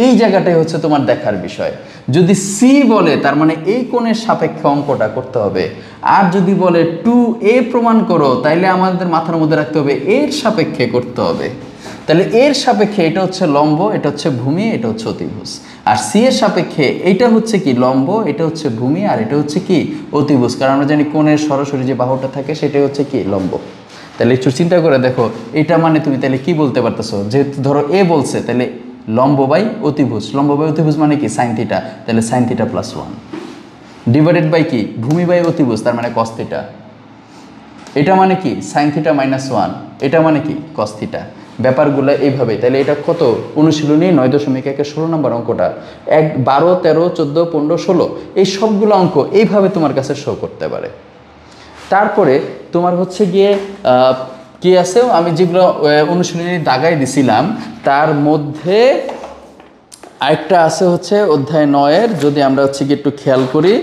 এই জায়গাটাই হচ্ছে তোমার দেখার বিষয়। যদি সি বলে তার মানে এই কোণের সাপেক্ষে অঙ্কটা করতে হবে, আর যদি বলে 2a প্রমাণ করো তাইলে আমাদের মাথার মধ্যে রাখতে হবে এর সাপেক্ষে করতে হবে। তাহলে এর সাপেক্ষে এটা হচ্ছে লম্ব, এটা হচ্ছে ভূমি, এটা হচ্ছে অতিভুজ। আর সি এর সাপেক্ষে এটা হচ্ছে কি লম্ব, এটা হচ্ছে ভূমি, আর এটা হচ্ছে কি অতিভুজ। কারণ আমরা জানি কোণের সরাসরি যে বাহুটা থাকে সেটাই হচ্ছে কি লম্ব। তাহলে একটু চিন্তা করে দেখো, এটা মানে তুমি তাহলে কি বলতে পারতেছো, যেহেতু ধরো এ বলছে তাহলে লম্ব বাই অতিভুজ, লম্ব বাই অতিভুজ মানে কি sin θ, তাহলে sin θ +1 ডিভাইডেড বাই কি ভূমি বাই অতিভুজ, তার মানে cos θ। এটা মানে কি sin θ -1, এটা মানে কি cos θ। ব্যাপারগুলো এইভাবে। তাহলে এটা কত অনুশীলনী 9.1-16 নম্বর অঙ্কটা 1, 12, 13, 14, 15, 16 এই সবগুলো অঙ্ক এইভাবে তোমার কাছে শো করতে পারে। তারপরে তোমার হচ্ছে গিয়ে কি আছে, আমি যেগুলো অনুশীলনী দাগাই দিছিলাম তার মধ্যে আরেকটা আছে হচ্ছে অধ্যায় 9-এর, যদি আমরা হচ্ছে কি একটু খেয়াল করি,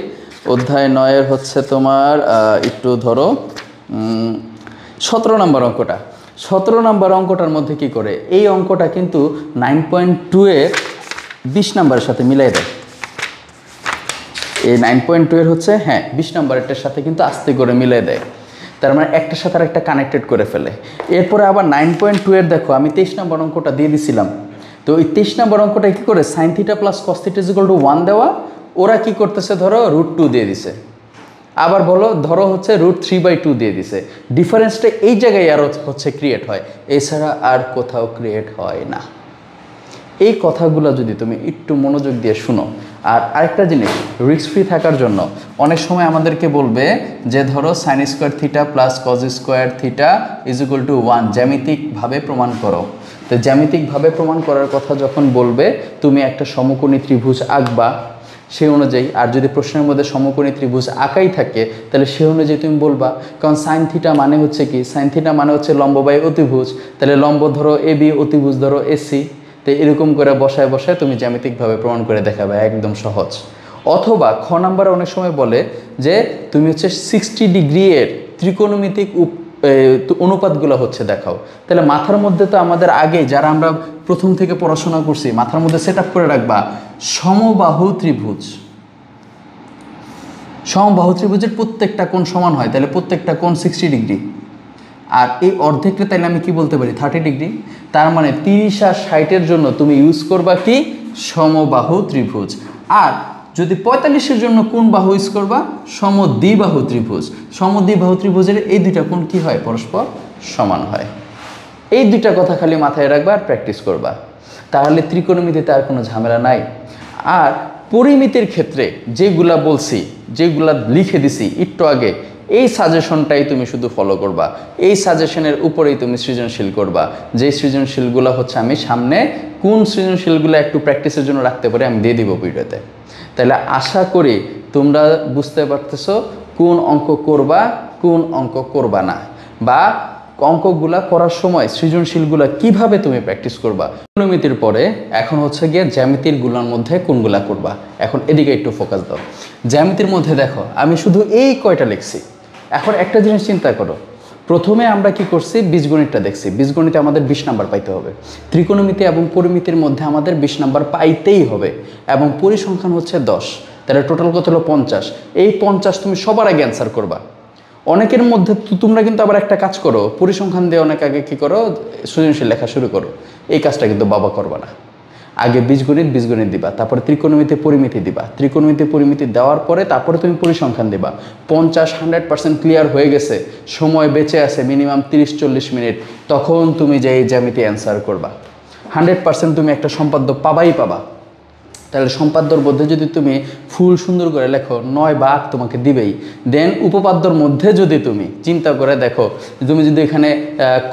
অধ্যায় 9-এর হচ্ছে তোমার একটু ধরো 17 নম্বর অঙ্কটা। 17 নম্বর অঙ্কটার মধ্যে কি করে, এই অঙ্কটা কিন্তু 9.2-এর 20 নম্বরের সাথে মিলাই দেয়। এই 9.2-এর হচ্ছে 20 নম্বরেরটার সাথে কিন্তু আস্তে করে মিলাই দেয়, তার মানে একটার সাথে আর একটা কানেক্টেড করে ফেলে। এরপরে আবার 9.2-এর দেখো আমি 23 নম্বর অঙ্কটা দিয়ে দিছিলাম। তো ওই 23 নম্বর অঙ্কটা কি করে sin θ প্লাস cos θ = 1 দেওয়া, ওরা কি করতেছে ধরো √2 দিয়ে দিছে, আবার বলো ধরো হচ্ছে √3/2 দিয়ে দিছে। ডিফারেন্সটা এই জায়গায় আর হচ্ছে ক্রিয়েট হয়, এছাড়া আর কোথাও ক্রিয়েট হয় না। এই কথাগুলো যদি তুমি একটু মনোযোগ দিয়ে শুনো। আর আরেকটা জিনিস, রিস্ক ফ্রি থাকার জন্য অনেক সময় আমাদেরকে বলবে যে ধরো sin² θ প্লাস cos² θ = 1 জ্যামিতিকভাবে প্রমাণ করো। তো জ্যামিতিকভাবে প্রমাণ করার কথা যখন বলবে, তুমি একটা সমকোণী ত্রিভুজ আঁকবা সেই অনুযায়ী। আর যদি প্রশ্নের মধ্যে সমকোণী ত্রিভুজ আঁকাই থাকে তাহলে সেই অনুযায়ী তুমি বলবা, কারণ sin θ মানে হচ্ছে কি, sin θ মানে হচ্ছে লম্ব বাই অতিভুজ, তাহলে লম্ব ধরো AB, অতিভুজ ধরো AC। তো এরকম করে বসায় বসায় তুমি জ্যামিতিকভাবে প্রমাণ করে দেখাবে, একদম সহজ। অথবা খ নাম্বারে অনেক সময় বলে যে তুমি হচ্ছে 60 ডিগ্রি-এর ত্রিকোণমিতিক অনুপাতগুলো হচ্ছে দেখাও। তাহলে মাথার মধ্যে তো আমাদের আগে যারা আমরা প্রথম থেকে পড়াশোনা করছি মাথার মধ্যে সেট আপ করে রাখবা সমবাহু ত্রিভুজ। সমবাহু ত্রিভুজের প্রত্যেকটা কোণ সমান হয়, তাহলে প্রত্যেকটা কোণ 60 ডিগ্রি। আর এই অর্ধেকটা তাইলে আমি কি বলতে পারি 30 ডিগ্রি। তার মানে 30 আর 60-এর জন্য তুমি ইউজ করবা কি সমবাহু ত্রিভুজ। আর যদি 45-এর জন্য কোন বাহু ইউজ করবা সমদ্বিবাহু ত্রিভুজ। সমদ্বিবাহু ত্রিভুজের এই দুইটা কোণ কি হয় পরস্পর সমান হয়। এই দুইটা কথা খালি মাথায় রাখবা আর প্র্যাকটিস করবা, তাহলে ত্রিকোণমিতিতে আর কোনো ঝামেলা নাই। আর পরিমিতির ক্ষেত্রে যেগুলা বলছি, যেগুলা লিখে দিছি একটু আগে, এই সাজেশনটাই তুমি শুধু ফলো করবা। এই সাজেশনের উপরেই তুমি সৃজনশীল করবা। যে সৃজনশীলগুলো হচ্ছে আমি সামনে কোন সৃজনশীলগুলো একটু প্র্যাকটিসের জন্য রাখতে পারি আমি দিয়ে দিব ভিডিওতে। তাহলে আশা করি তোমরা বুঝতে পারতেছো কোন অঙ্ক করবা কোন অঙ্ক করবা না, বা অঙ্কগুলা করার সময় সৃজনশীলগুলা কিভাবে তুমি প্র্যাকটিস করবা। ত্রিকোণমিতির পরে এখন হচ্ছে গিয়ে জ্যামিতির গুলোর মধ্যে কোনগুলা করবা। এখন এদিকে একটু ফোকাস দাও। জ্যামিতির মধ্যে দেখো আমি শুধু এই কয়টা লিখছি। এখন একটা জিনিস চিন্তা করো, প্রথমে আমরা কি করছি বীজগণিতটা দেখছি। বীজগণিতে আমাদের 20 নাম্বার পাইতে হবে, ত্রিকোণমিতি এবং পরিমিতির মধ্যে আমাদের 20 নাম্বার পাইতেই হবে, এবং পরিসংখ্যান হচ্ছে 10। তাহলে টোটাল কত হলো 50। এই 50 তুমি সবার আগে অ্যান্সার করবা। অনেকের মধ্যে তোমরা কিন্তু আবার একটা কাজ করো, পরিসংখ্যান দিয়ে অনেক আগে কি করো সৃজনশীল লেখা শুরু করো। এই কাজটা কিন্তু বাবা করবা না। আগে বীজগণিত দিবা, তারপরে ত্রিকোণমিতি পরিমিতি দিবা, ত্রিকোণমিতি পরিমিতি দেওয়ার পরে তারপরে তুমি পরিসংখ্যান দিবা। 50-100% ক্লিয়ার হয়ে গেছে, সময় বেঁচে আছে মিনিমাম 30-40 মিনিট, তখন তুমি যে এই জ্যামিতি অ্যান্সার করবা। 100% তুমি একটা সম্পাদ্য পাবা। তাহলে সম্পাদ্যর মধ্যে যদি তুমি ফুল সুন্দর করে লেখো 9 বা 8 তোমাকে দিবেই। দেন উপপাদ্যর মধ্যে যদি তুমি চিন্তা করে দেখো, তুমি যদি এখানে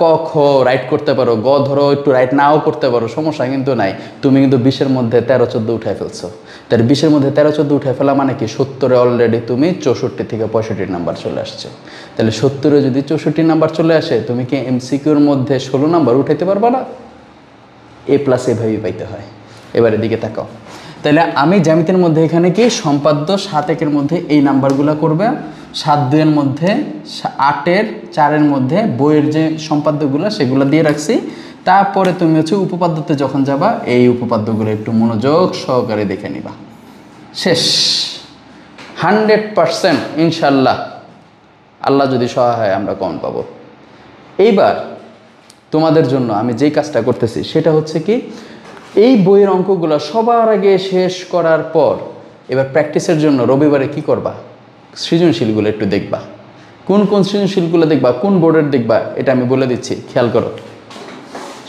ক খ রাইট করতে পারো, গ ধরো একটু রাইট নাও করতে পারো, সমস্যা কিন্তু নাই। তুমি কিন্তু 20-এর মধ্যে 13-14 উঠায় ফেলছো। তাহলে 20-এর মধ্যে 13-14 উঠায় ফেলা মানে কি 70-এ অলরেডি তুমি 64 থেকে 65 নাম্বার চলে আসছে। তাহলে 70-এ যদি 64 নাম্বার চলে আসে, তুমি কি এমসিকিউর মধ্যে 16 নাম্বার উঠাইতে পারবা না? A+ এভাবেই পাইতে হয়। এবার এদিকে তাকাও। তাহলে আমি জ্যামিতির মধ্যে এখানে কি সম্পাদ্য 7-1-এর মধ্যে এই নাম্বারগুলো করবে, 7-2-এর মধ্যে 8-এর 4-এর মধ্যে বইয়ের যে সম্পাদ্যগুলো সেগুলো দিয়ে রাখছি। তারপরে তুমি হচ্ছে উপপাদ্যতে যখন যাবা এই উপপাদ্যগুলো একটু মনোযোগ সহকারে দেখে নিবা। শেষ। 100% ইনশাল্লাহ, আল্লাহ যদি সহায় হয় আমরা কমন পাবো। এইবার তোমাদের জন্য আমি যেই কাজটা করতেছি সেটা হচ্ছে কি, এই বইয়ের অঙ্কগুলো সবার আগে শেষ করার পর এবার প্র্যাকটিসের জন্য রবিবারে কি করবা, সৃজনশীলগুলো একটু দেখবা। কোন কোন সৃজনশীলগুলো দেখবা, কোন বোর্ডের দেখবা, এটা আমি বলে দিচ্ছি, খেয়াল করো।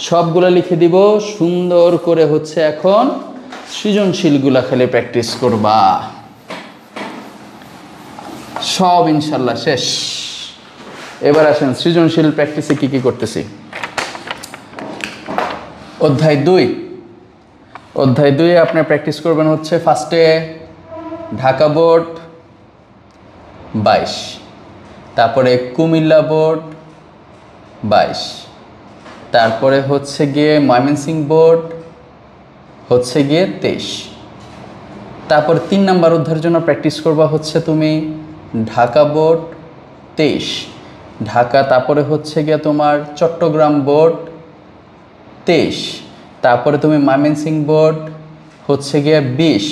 সবগুলো লিখে দিব সুন্দর করে। হচ্ছে এখন সৃজনশীলগুলো খালি প্র্যাকটিস করবা, সব ইনশাল্লাহ শেষ। এবার আসেন সৃজনশীল প্র্যাকটিসে কি কি করতেছি। অধ্যায় 2 আপনি প্র্যাকটিস করবেন হচ্ছে ফার্স্টে ঢাকা বোর্ড 22, তারপরে কুমিল্লা বোর্ড 22, তারপরে হচ্ছে গিয়ে ময়মনসিংহ বোর্ড হচ্ছে গিয়ে 23। তারপর 3 নাম্বার অধ্যায়ের জন্য প্র্যাকটিস করবা হচ্ছে তুমি ঢাকা বোর্ড 23, ঢাকা, তারপরে হচ্ছে গিয়ে তোমার চট্টগ্রাম বোর্ড 23, তারপরে তুমি ময়মনসিংহ বোর্ড হচ্ছে গিয়ে 20,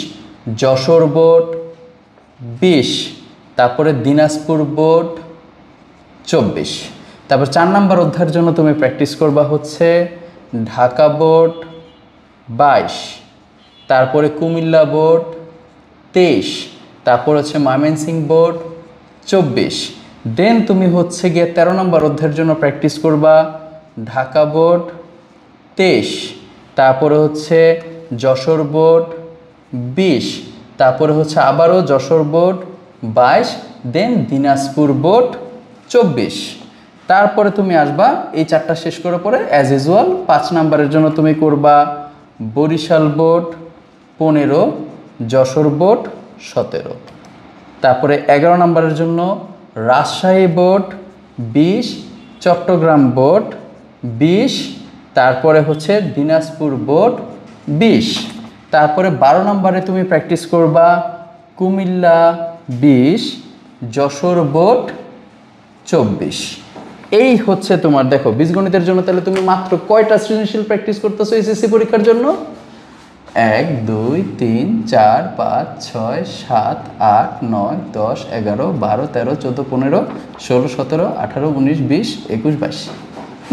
যশোর বোর্ড 20, তারপরে দিনাজপুর বোর্ড 24। তারপর 4 নাম্বার অধ্যায়ের জন্য তুমি প্র্যাকটিস করবা হচ্ছে ঢাকা বোর্ড 22, তারপরে কুমিল্লা বোর্ড 23, তারপর হচ্ছে ময়মনসিংহ বোর্ড 24। দেন তুমি হচ্ছে গিয়ে 13 নম্বর অধ্যায়ের জন্য প্র্যাকটিস করবা ঢাকা বোর্ড 23, তারপরে হচ্ছে যশোর বোর্ড 20, তারপরে হচ্ছে আবারও যশোর বোর্ড 22, দেন দিনাজপুর বোর্ড 24। তারপরে তুমি আসবা এই 4টা শেষ করার পরে অ্যাজ ইউজুয়াল 5 নাম্বারের জন্য তুমি করবা বরিশাল বোর্ড 15, যশোর বোর্ড 17। তারপরে 11 নম্বরের জন্য রাজশাহী বোর্ড 20, চট্টগ্রাম বোর্ড 20, তারপরে হচ্ছে দিনাজপুর বোর্ড 20। তারপরে 12 নম্বরে তুমি প্র্যাকটিস করবা কুমিল্লা 20, যশোর বোর্ড 24। এই হচ্ছে তোমার দেখো বীজগণিতের জন্য। তাহলে তুমি মাত্র কয়টা সৃজনশীল প্র্যাকটিস করতেছো এসএসসি পরীক্ষার জন্য? 1 2 3 4 5 6 7 8 9 10 11 12 13 14 15 16 17 18 19 20 21 22,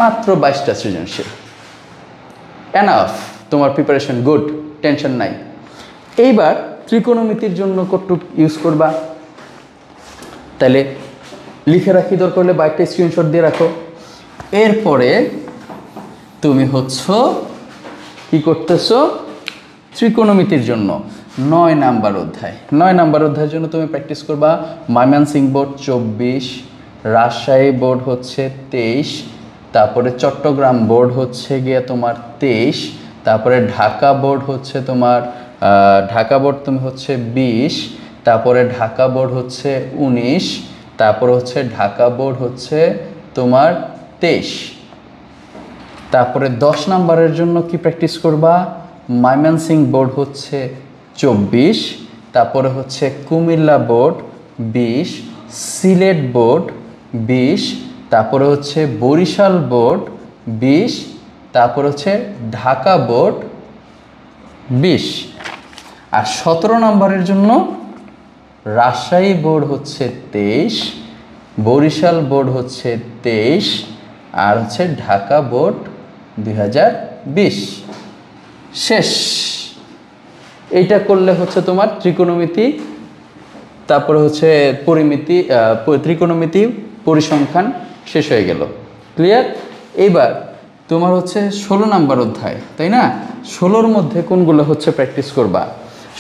মাত্র 22টা সৃজনশীল। এনাফ, তোমার প্রিপারেশন গুড, টেনশন নাই। এইবার ত্রিকোণমিতির জন্য কতটুক ইউজ করবা, তাহলে লিখে রাখি, দরকার হলে বাইকটা স্ক্রিনশট দিয়ে রাখো। এরপরে তুমি হচ্ছে কি করতেছো, ত্রিকোণমিতির জন্য 9 নাম্বার অধ্যায়। 9 নাম্বার অধ্যায়ের জন্য তুমি প্র্যাকটিস করবা ময়মনসিংহ বোর্ড 24, রাজশাহী বোর্ড হচ্ছে 23, তারপরে চট্টগ্রাম বোর্ড হচ্ছে গিয়ে তোমার 23, তারপরে ঢাকা বোর্ড হচ্ছে তোমার ঢাকা বোর্ড তুমি হচ্ছে 20, তারপরে ঢাকা বোর্ড হচ্ছে 19, তারপরে হচ্ছে ঢাকা বোর্ড হচ্ছে তোমার 23। তারপরে 10 নাম্বারের জন্য কি প্র্যাকটিস করবা ময়মনসিংহ বোর্ড হচ্ছে 24, তারপরে হচ্ছে কুমিল্লা বোর্ড 20, সিলেট বোর্ড 20, তারপরে হচ্ছে বরিশাল বোর্ড 20, তারপরে হচ্ছে ঢাকা বোর্ড 20। আর 17 নম্বরের জন্য রাজশাহী বোর্ড হচ্ছে 23, বরিশাল বোর্ড হচ্ছে 23, আর হচ্ছে ঢাকা বোর্ড 2020। শেষ। এইটা করলে হচ্ছে তোমার ত্রিকোণমিতি, তারপরে হচ্ছে পরিমিতি, ত্রিকোণমিতি, পরিসংখ্যান শেষ হয়ে গেল। ক্লিয়ার? এইবার তোমার হচ্ছে 16 নাম্বার অধ্যায়, তাই না? 16-র মধ্যে কোনগুলো হচ্ছে প্র্যাকটিস করবা?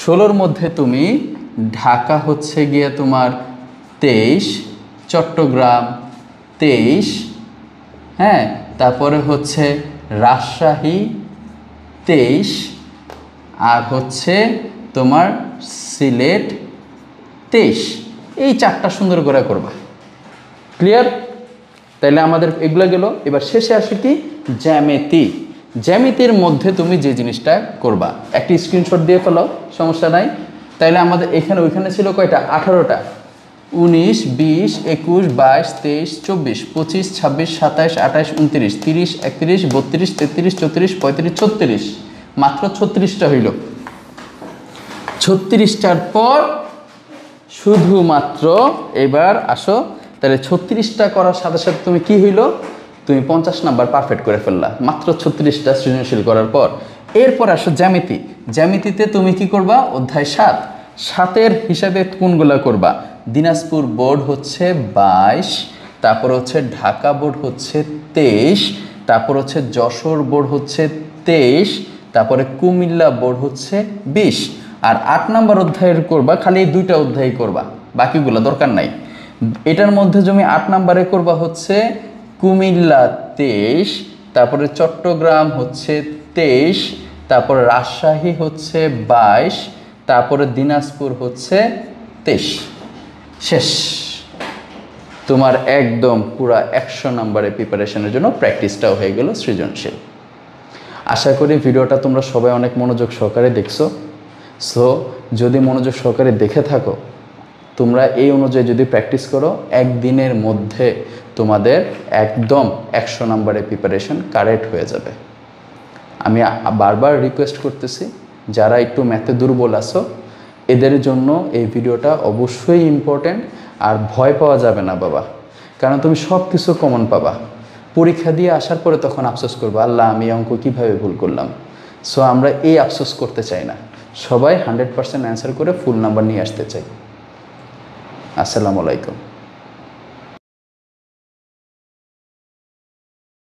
16-র মধ্যে তুমি ঢাকা হচ্ছে গিয়ে তোমার 23, চট্টগ্রাম 23, হ্যাঁ, তারপরে হচ্ছে রাজশাহী 23, আর হচ্ছে তোমার সিলেট 23। এই 4টা সুন্দর করে করবা। ক্লিয়ার? তাইলে আমাদের এগুলো গেল। এবার শেষে আসে কি? জ্যামিতি। জ্যামিতির মধ্যে তুমি যে জিনিসটা করবা, একটি স্ক্রিনশট দিয়ে ফেলো, সমস্যা নাই। তাইলে আমাদের এখানে ওইখানে ছিল কয়টা? 18টা। 19, 20, 21, 22, 23, 24, 25, 26, 27, 28, 29, 30, 31, 32, 33, 34, 35, 36। মাত্র 36টা হইল। 36টার পর শুধুমাত্র এবার আসো, তাহলে 36টা করার সাথে সাথে তুমি কি হইল? তুমি 50 নাম্বার পারফেক্ট করে ফেললা মাত্র 36টা সৃজনশীল করার পর। এরপর আসো জ্যামিতি। জ্যামিতিতে তুমি কি করবা? অধ্যায় 7। 7-এর হিসাবে কোনগুলো করবা? দিনাজপুর বোর্ড হচ্ছে 22, তারপর হচ্ছে ঢাকা বোর্ড হচ্ছে 23, তারপর হচ্ছে যশোর বোর্ড হচ্ছে 23, তারপরে কুমিল্লা বোর্ড হচ্ছে 20। আর 8 নাম্বার অধ্যায়ের করবা, খালি এই 2টা অধ্যায় করবা, বাকিগুলো দরকার নাই। এটার মধ্যে তুমি 8 নাম্বারে করবা হচ্ছে কুমিল্লা 23, তারপরে চট্টগ্রাম হচ্ছে 23, তারপরে রাজশাহী হচ্ছে 22, তারপরে দিনাজপুর হচ্ছে 23। শেষ। তোমার একদম পুরা 100 নাম্বারের প্রিপারেশনের জন্য প্র্যাকটিসটাও হয়ে গেল সৃজনশীল। আশা করি ভিডিওটা তোমরা সবাই অনেক মনোযোগ সহকারে দেখছো। সো যদি মনোযোগ সহকারে দেখে থাকো, তোমরা এই অনুযায়ী যদি প্র্যাকটিস করো, একদিনের মধ্যে তোমাদের একদম 100 নাম্বারের প্রিপারেশন কারেক্ট হয়ে যাবে। আমি বারবার রিকোয়েস্ট করতেছি, যারা একটু ম্যাথে দুর্বল আছো, এদের জন্য এই ভিডিওটা অবশ্যই ইম্পর্ট্যান্ট। আর ভয় পাওয়া যাবে না বাবা, কারণ তুমি সব কিছু কমন পাবা। পরীক্ষা দিয়ে আসার পরে তখন আফসোস করবো, আল্লাহ আমি অঙ্ক কীভাবে ভুল করলাম। সো আমরা এই আফসোস করতে চাই না, সবাই 100% অ্যান্সার করে ফুল নাম্বার নিয়ে আসতে চাই। আসসালামু আলাইকুম।